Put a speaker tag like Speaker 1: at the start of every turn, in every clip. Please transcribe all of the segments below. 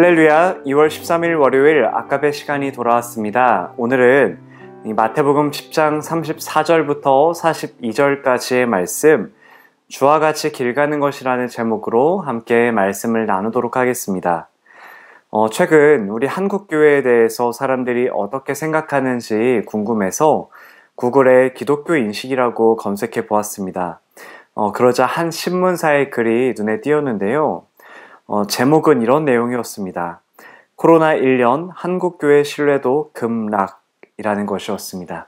Speaker 1: 할렐루야, 2월 13일 월요일 아까베 시간이 돌아왔습니다. 오늘은 마태복음 10장 34절부터 42절까지의 말씀, 주와 같이 길 가는 것이라는 제목으로 함께 말씀을 나누도록 하겠습니다. 최근 우리 한국교회에 대해서 사람들이 어떻게 생각하는지 궁금해서 구글에 기독교 인식이라고 검색해 보았습니다. 그러자 한 신문사의 글이 눈에 띄었는데요. 제목은 이런 내용이었습니다. 코로나 1년 한국교회 신뢰도 급락이라는 것이었습니다.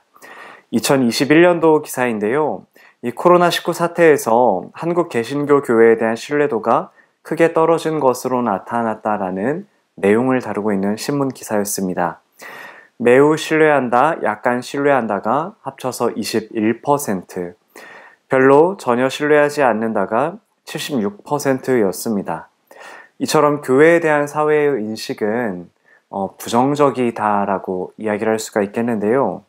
Speaker 1: 2021년도 기사인데요. 이 코로나19 사태에서 한국 개신교 교회에 대한 신뢰도가 크게 떨어진 것으로 나타났다라는 내용을 다루고 있는 신문 기사였습니다. 매우 신뢰한다, 약간 신뢰한다가 합쳐서 21%, 별로 전혀 신뢰하지 않는다가 76%였습니다. 이처럼 교회에 대한 사회의 인식은 부정적이다라고 이야기를 할 수가 있겠는데요.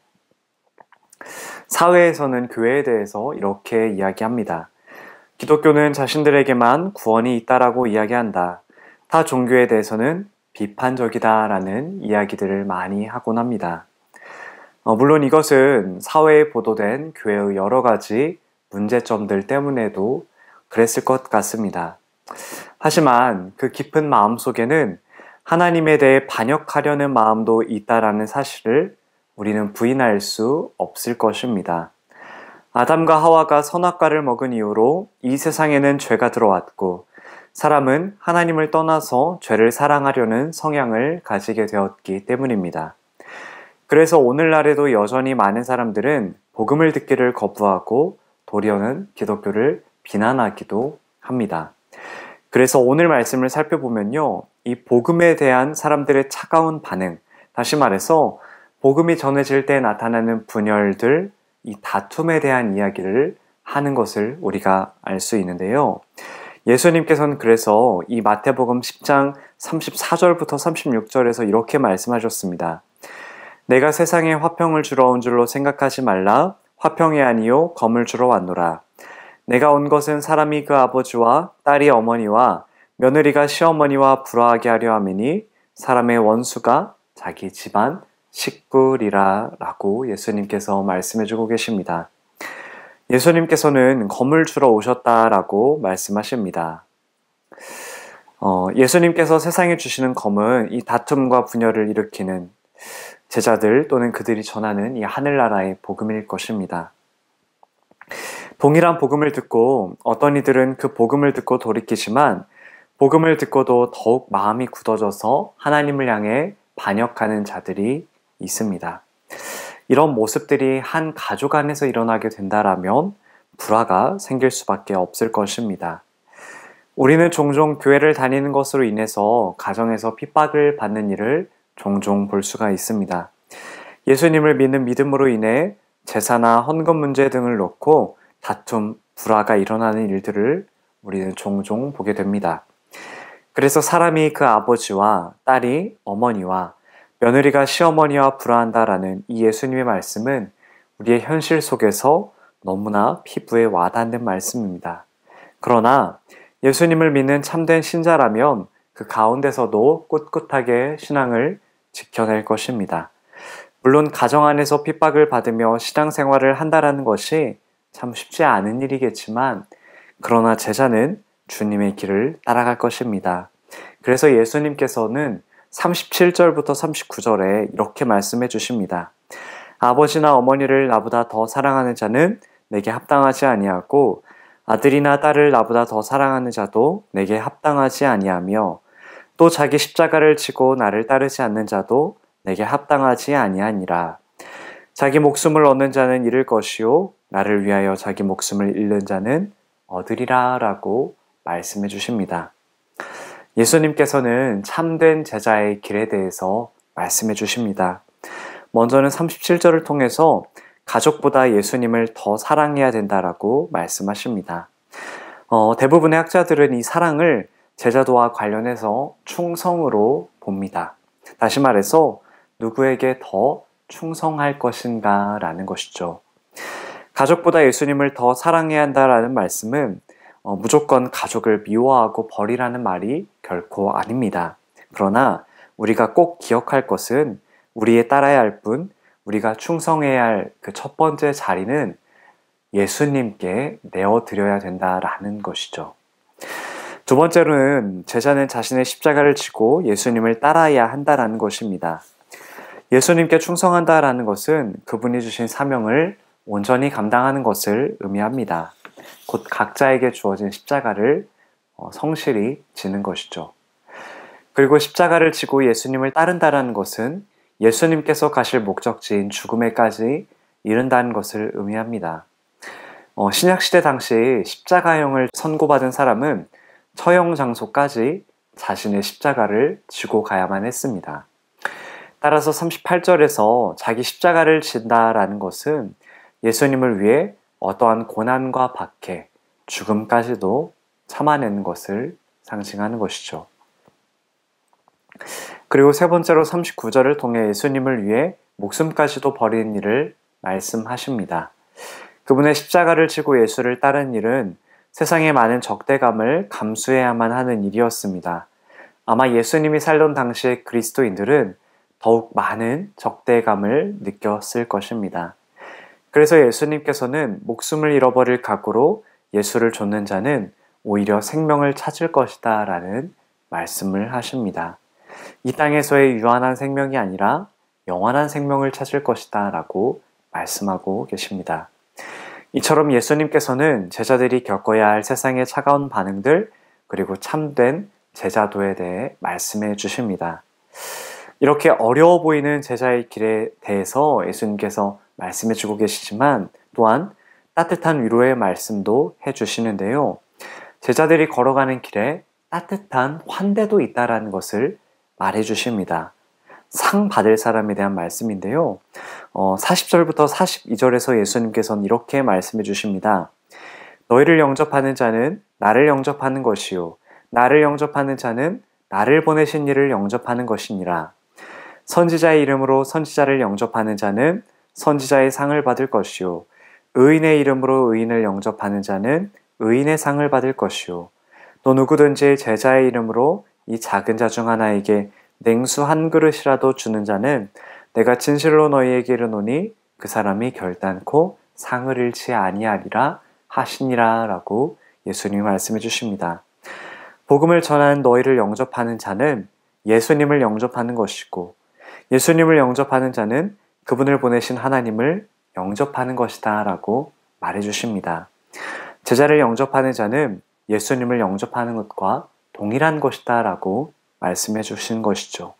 Speaker 1: 사회에서는 교회에 대해서 이렇게 이야기합니다. 기독교는 자신들에게만 구원이 있다라고 이야기한다. 타 종교에 대해서는 비판적이다라는 이야기들을 많이 하곤 합니다. 물론 이것은 사회에 보도된 교회의 여러 가지 문제점들 때문에도 그랬을 것 같습니다. 하지만 그 깊은 마음 속에는 하나님에 대해 반역하려는 마음도 있다라는 사실을 우리는 부인할 수 없을 것입니다. 아담과 하와가 선악과를 먹은 이후로 이 세상에는 죄가 들어왔고 사람은 하나님을 떠나서 죄를 사랑하려는 성향을 가지게 되었기 때문입니다. 그래서 오늘날에도 여전히 많은 사람들은 복음을 듣기를 거부하고 도리어는 기독교를 비난하기도 합니다. 그래서 오늘 말씀을 살펴보면요. 이 복음에 대한 사람들의 차가운 반응, 다시 말해서 복음이 전해질 때 나타나는 분열들, 이 다툼에 대한 이야기를 하는 것을 우리가 알 수 있는데요. 예수님께서는 그래서 이 마태복음 10장 34절부터 36절에서 이렇게 말씀하셨습니다. 내가 세상에 화평을 주러 온 줄로 생각하지 말라. 화평이 아니요 검을 주러 왔노라. 내가 온 것은 사람이 그 아버지와 딸이 어머니와 며느리가 시어머니와 불화하게 하려 함이니 사람의 원수가 자기 집안 식구리라 라고 예수님께서 말씀해주고 계십니다. 예수님께서는 검을 주러 오셨다라고 말씀하십니다. 예수님께서 세상에 주시는 검은 이 다툼과 분열을 일으키는 제자들 또는 그들이 전하는 이 하늘나라의 복음일 것입니다. 동일한 복음을 듣고 어떤 이들은 그 복음을 듣고 돌이키지만 복음을 듣고도 더욱 마음이 굳어져서 하나님을 향해 반역하는 자들이 있습니다. 이런 모습들이 한 가족 안에서 일어나게 된다라면 불화가 생길 수밖에 없을 것입니다. 우리는 종종 교회를 다니는 것으로 인해서 가정에서 핍박을 받는 일을 종종 볼 수가 있습니다. 예수님을 믿는 믿음으로 인해 제사나 헌금 문제 등을 놓고 다툼, 불화가 일어나는 일들을 우리는 종종 보게 됩니다. 그래서 사람이 그 아버지와 딸이 어머니와 며느리가 시어머니와 불화한다라는 이 예수님의 말씀은 우리의 현실 속에서 너무나 피부에 와닿는 말씀입니다. 그러나 예수님을 믿는 참된 신자라면 그 가운데서도 꿋꿋하게 신앙을 지켜낼 것입니다. 물론 가정 안에서 핍박을 받으며 신앙생활을 한다라는 것이 참 쉽지 않은 일이겠지만 그러나 제자는 주님의 길을 따라갈 것입니다. 그래서 예수님께서는 37절부터 39절에 이렇게 말씀해 주십니다. 아버지나 어머니를 나보다 더 사랑하는 자는 내게 합당하지 아니하고 아들이나 딸을 나보다 더 사랑하는 자도 내게 합당하지 아니하며 또 자기 십자가를 지고 나를 따르지 않는 자도 내게 합당하지 아니하니라. 자기 목숨을 얻는 자는 잃을 것이요 나를 위하여 자기 목숨을 잃는 자는 얻으리라 라고 말씀해 주십니다. 예수님께서는 참된 제자의 길에 대해서 말씀해 주십니다. 먼저는 37절을 통해서 가족보다 예수님을 더 사랑해야 된다라고 말씀하십니다. 대부분의 학자들은 이 사랑을 제자도와 관련해서 충성으로 봅니다. 다시 말해서 누구에게 더 충성할 것인가 라는 것이죠. 가족보다 예수님을 더 사랑해야 한다라는 말씀은 무조건 가족을 미워하고 버리라는 말이 결코 아닙니다. 그러나 우리가 꼭 기억할 것은 우리의 따라야 할 분, 우리가 충성해야 할 그 첫 번째 자리는 예수님께 내어드려야 된다라는 것이죠. 두 번째로는 제자는 자신의 십자가를 지고 예수님을 따라야 한다라는 것입니다. 예수님께 충성한다라는 것은 그분이 주신 사명을 온전히 감당하는 것을 의미합니다. 곧 각자에게 주어진 십자가를 성실히 지는 것이죠. 그리고 십자가를 지고 예수님을 따른다라는 것은 예수님께서 가실 목적지인 죽음에까지 이른다는 것을 의미합니다. 신약시대 당시 십자가형을 선고받은 사람은 처형 장소까지 자신의 십자가를 지고 가야만 했습니다. 따라서 38절에서 자기 십자가를 진다라는 것은 예수님을 위해 어떠한 고난과 박해, 죽음까지도 참아내는 것을 상징하는 것이죠. 그리고 세 번째로 39절을 통해 예수님을 위해 목숨까지도 버리는 일을 말씀하십니다. 그분의 십자가를 지고 예수를 따른 일은 세상의 많은 적대감을 감수해야만 하는 일이었습니다. 아마 예수님이 살던 당시의 그리스도인들은 더욱 많은 적대감을 느꼈을 것입니다. 그래서 예수님께서는 목숨을 잃어버릴 각오로 예수를 좇는 자는 오히려 생명을 찾을 것이다 라는 말씀을 하십니다. 이 땅에서의 유한한 생명이 아니라 영원한 생명을 찾을 것이다 라고 말씀하고 계십니다. 이처럼 예수님께서는 제자들이 겪어야 할 세상의 차가운 반응들 그리고 참된 제자도에 대해 말씀해 주십니다. 이렇게 어려워 보이는 제자의 길에 대해서 예수님께서 말씀해 주고 계시지만 또한 따뜻한 위로의 말씀도 해 주시는데요. 제자들이 걸어가는 길에 따뜻한 환대도 있다라는 것을 말해 주십니다. 상 받을 사람에 대한 말씀인데요. 40절부터 42절에서 예수님께서는 이렇게 말씀해 주십니다. 너희를 영접하는 자는 나를 영접하는 것이요 나를 영접하는 자는 나를 보내신 이를 영접하는 것이니라. 선지자의 이름으로 선지자를 영접하는 자는 선지자의 상을 받을 것이요 의인의 이름으로 의인을 영접하는 자는 의인의 상을 받을 것이요 또 누구든지 제자의 이름으로 이 작은 자 중 하나에게 냉수 한 그릇이라도 주는 자는 내가 진실로 너희에게 이르노니 그 사람이 결단코 상을 잃지 아니하리라 하시니라 라고 예수님이 말씀해 주십니다. 복음을 전하는 너희를 영접하는 자는 예수님을 영접하는 것이고 예수님을 영접하는 자는 그분을 보내신 하나님을 영접하는 것이다 라고 말해 주십니다. 제자를 영접하는 자는 예수님을 영접하는 것과 동일한 것이다 라고 말씀해 주신 것이죠.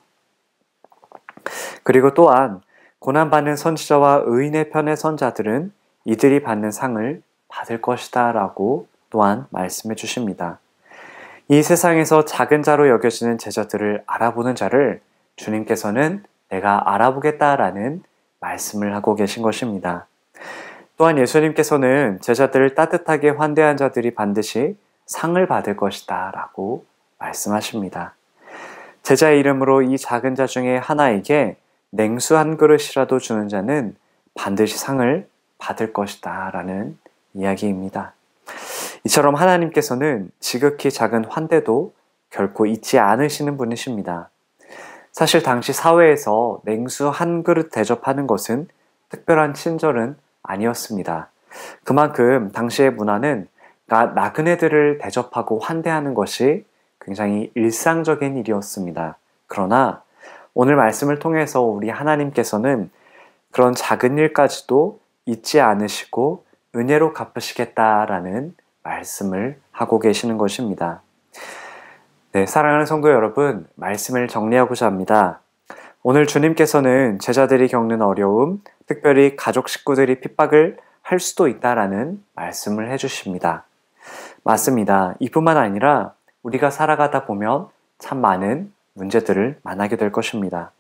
Speaker 1: 그리고 또한 고난받는 선지자와 의인의 편에 선 자들은 이들이 받는 상을 받을 것이다 라고 또한 말씀해 주십니다. 이 세상에서 작은 자로 여겨지는 제자들을 알아보는 자를 주님께서는 내가 알아보겠다라는 말씀을 하고 계신 것입니다. 또한 예수님께서는 제자들을 따뜻하게 환대한 자들이 반드시 상을 받을 것이다 라고 말씀하십니다. 제자의 이름으로 이 작은 자 중에 하나에게 냉수 한 그릇이라도 주는 자는 반드시 상을 받을 것이다 라는 이야기입니다. 이처럼 하나님께서는 지극히 작은 환대도 결코 잊지 않으시는 분이십니다. 사실 당시 사회에서 냉수 한 그릇 대접하는 것은 특별한 친절은 아니었습니다. 그만큼 당시의 문화는 나그네들을 대접하고 환대하는 것이 굉장히 일상적인 일이었습니다. 그러나 오늘 말씀을 통해서 우리 하나님께서는 그런 작은 일까지도 잊지 않으시고 은혜로 갚으시겠다라는 말씀을 하고 계시는 것입니다. 네, 사랑하는 성도 여러분, 말씀을 정리하고자 합니다. 오늘 주님께서는 제자들이 겪는 어려움, 특별히 가족 식구들이 핍박을 할 수도 있다라는 말씀을 해주십니다. 맞습니다. 이뿐만 아니라 우리가 살아가다 보면 참 많은 문제들을 만나게 될 것입니다.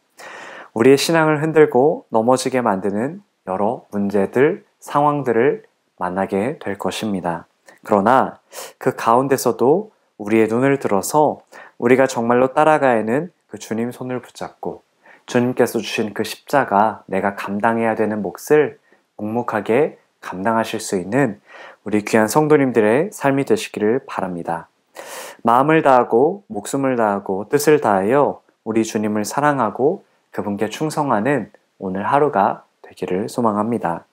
Speaker 1: 우리의 신앙을 흔들고 넘어지게 만드는 여러 문제들, 상황들을 만나게 될 것입니다. 그러나 그 가운데서도 우리의 눈을 들어서 우리가 정말로 따라가야 하는 그 주님 손을 붙잡고 주님께서 주신 그 십자가 내가 감당해야 되는 몫을 묵묵하게 감당하실 수 있는 우리 귀한 성도님들의 삶이 되시기를 바랍니다. 마음을 다하고 목숨을 다하고 뜻을 다하여 우리 주님을 사랑하고 그분께 충성하는 오늘 하루가 되기를 소망합니다.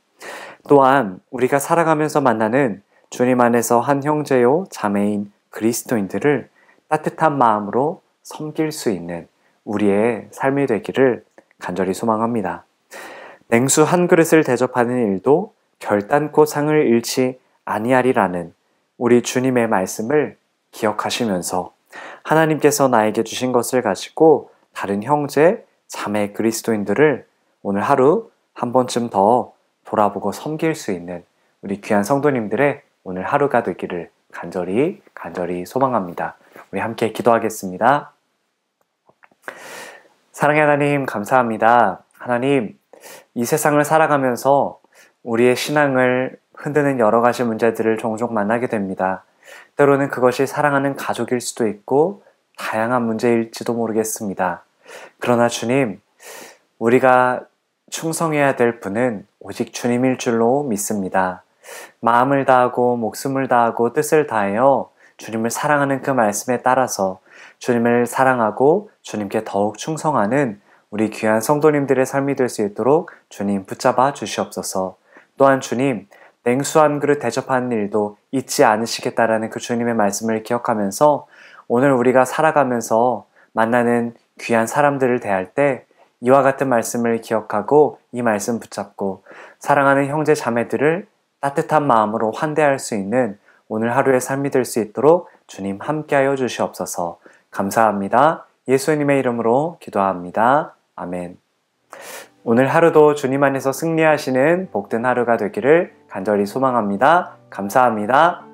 Speaker 1: 또한 우리가 살아가면서 만나는 주님 안에서 한 형제요 자매인 그리스도인들을 따뜻한 마음으로 섬길 수 있는 우리의 삶이 되기를 간절히 소망합니다. 냉수 한 그릇을 대접하는 일도 결단코 상을 잃지 아니하리라는 우리 주님의 말씀을 기억하시면서 하나님께서 나에게 주신 것을 가지고 다른 형제, 자매 그리스도인들을 오늘 하루 한 번쯤 더 돌아보고 섬길 수 있는 우리 귀한 성도님들의 오늘 하루가 되기를 간절히 소망합니다. 우리 함께 기도하겠습니다. 사랑의 하나님 감사합니다. 하나님, 이 세상을 살아가면서 우리의 신앙을 흔드는 여러 가지 문제들을 종종 만나게 됩니다. 때로는 그것이 사랑하는 가족일 수도 있고 다양한 문제일지도 모르겠습니다. 그러나 주님, 우리가 충성해야 될 분은 오직 주님일 줄로 믿습니다. 마음을 다하고 목숨을 다하고 뜻을 다하여 주님을 사랑하는 그 말씀에 따라서 주님을 사랑하고 주님께 더욱 충성하는 우리 귀한 성도님들의 삶이 될 수 있도록 주님 붙잡아 주시옵소서. 또한 주님, 냉수 한 그릇 대접하는 일도 잊지 않으시겠다라는 그 주님의 말씀을 기억하면서 오늘 우리가 살아가면서 만나는 귀한 사람들을 대할 때 이와 같은 말씀을 기억하고 이 말씀 붙잡고 사랑하는 형제 자매들을 따뜻한 마음으로 환대할 수 있는 오늘 하루의 삶이 될 수 있도록 주님 함께하여 주시옵소서. 감사합니다. 예수님의 이름으로 기도합니다. 아멘. 오늘 하루도 주님 안에서 승리하시는 복된 하루가 되기를 간절히 소망합니다. 감사합니다.